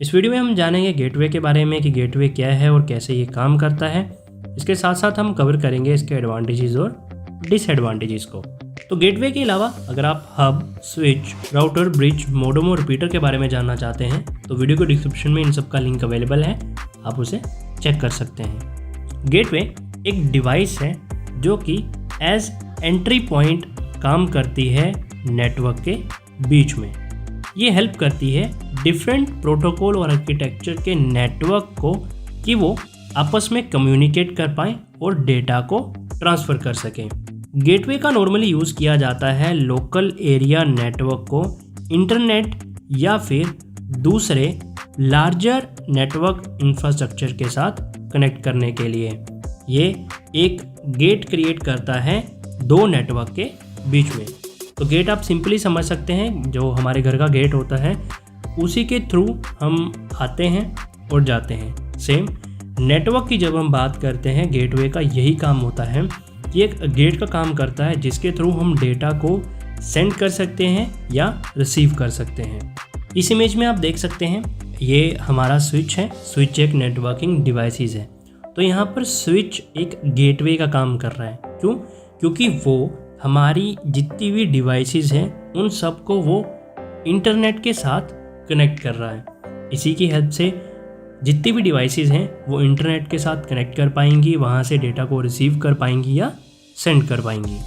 इस वीडियो में हम जानेंगे गेटवे के बारे में कि गेटवे क्या है और कैसे ये काम करता है। इसके साथ साथ हम कवर करेंगे इसके एडवांटेजेस और डिसएडवांटेजेस को। तो गेटवे के अलावा अगर आप hub, switch, router, bridge, modem और रिपीटर के बारे में जानना चाहते हैं तो वीडियो के डिस्क्रिप्शन में इन सब का लिंक अवेलेबल है, आप उसे चेक कर सकते हैं। गेटवे एक डिवाइस है जो कि एज एंट्री पॉइंट काम करती है नेटवर्क के बीच में। ये हेल्प करती है डिफरेंट प्रोटोकॉल और आर्किटेक्चर के नेटवर्क को कि वो आपस में कम्युनिकेट कर पाएँ और डेटा को ट्रांसफ़र कर सकें। गेटवे का नॉर्मली यूज़ किया जाता है लोकल एरिया नेटवर्क को इंटरनेट या फिर दूसरे लार्जर नेटवर्क इंफ्रास्ट्रक्चर के साथ कनेक्ट करने के लिए। ये एक गेट क्रिएट करता है दो नेटवर्क के बीच में। तो गेट आप सिंपली समझ सकते हैं, जो हमारे घर का गेट होता है उसी के थ्रू हम आते हैं और जाते हैं। सेम नेटवर्क की जब हम बात करते हैं, गेटवे का यही काम होता है कि एक गेट का काम करता है जिसके थ्रू हम डेटा को सेंड कर सकते हैं या रिसीव कर सकते हैं। इस इमेज में आप देख सकते हैं ये हमारा स्विच है। स्विच एक नेटवर्किंग डिवाइसेस है। तो यहाँ पर स्विच एक गेटवे का काम कर रहा है। क्यों? क्योंकि वो हमारी जितनी भी डिवाइसेस हैं उन सब को वो इंटरनेट के साथ कनेक्ट कर रहा है। इसी की हेल्प से जितनी भी डिवाइसेस हैं वो इंटरनेट के साथ कनेक्ट कर पाएंगी, वहाँ से डेटा को रिसीव कर पाएंगी या सेंड कर पाएंगी।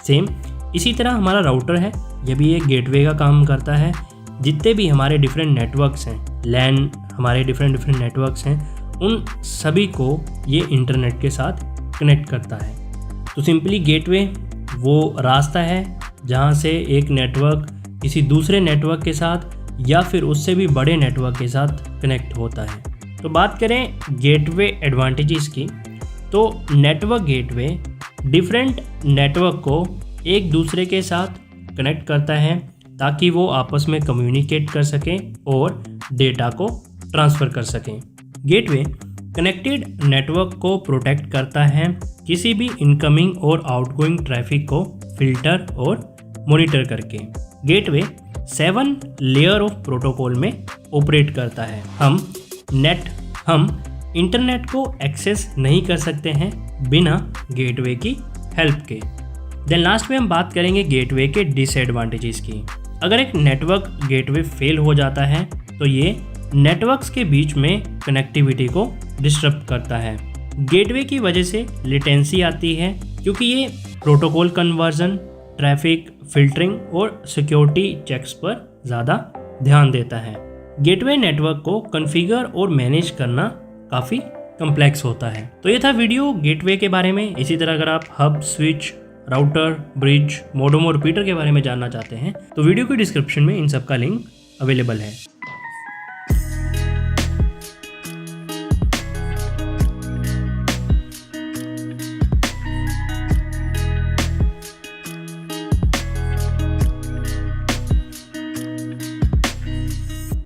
सेम इसी तरह हमारा राउटर है, ये भी एक गेटवे का काम करता है। जितने भी हमारे डिफरेंट नेटवर्क्स हैं, लैन हमारे डिफरेंट नेटवर्क्स हैं, उन सभी को ये इंटरनेट के साथ कनेक्ट करता है। तो सिंपली गेटवे वो रास्ता है जहाँ से एक नेटवर्क किसी दूसरे नेटवर्क के साथ या फिर उससे भी बड़े नेटवर्क के साथ कनेक्ट होता है। तो बात करें गेटवे एडवांटेजेस की, तो नेटवर्क गेटवे डिफरेंट नेटवर्क को एक दूसरे के साथ कनेक्ट करता है ताकि वो आपस में कम्युनिकेट कर सकें और डेटा को ट्रांसफ़र कर सकें। गेटवे कनेक्टेड नेटवर्क को प्रोटेक्ट करता है किसी भी इनकमिंग और आउटगोइंग ट्रैफिक को फिल्टर और मॉनिटर करके। गेटवे 7 लेयर ऑफ प्रोटोकॉल में ऑपरेट करता है। हम इंटरनेट को एक्सेस नहीं कर सकते हैं बिना गेटवे की हेल्प के। देन लास्ट में हम बात करेंगे गेटवे के डिसएडवांटेजेस की। अगर एक नेटवर्क गेटवे फेल हो जाता है तो ये नेटवर्क्स के बीच में कनेक्टिविटी को डिस्टर्ब करता है। गेटवे की वजह से लेटेंसी आती है क्योंकि ये प्रोटोकॉल कन्वर्जन, ट्रैफिक फिल्टरिंग और सिक्योरिटी चेक्स पर ज़्यादा ध्यान देता है। गेटवे नेटवर्क को कॉन्फ़िगर और मैनेज करना काफ़ी कम्प्लेक्स होता है। तो ये था वीडियो गेटवे के बारे में। इसी तरह अगर आप hub, switch, router, bridge, modem और रिपीटर के बारे में जानना चाहते हैं तो वीडियो के डिस्क्रिप्शन में इन सब का लिंक अवेलेबल है।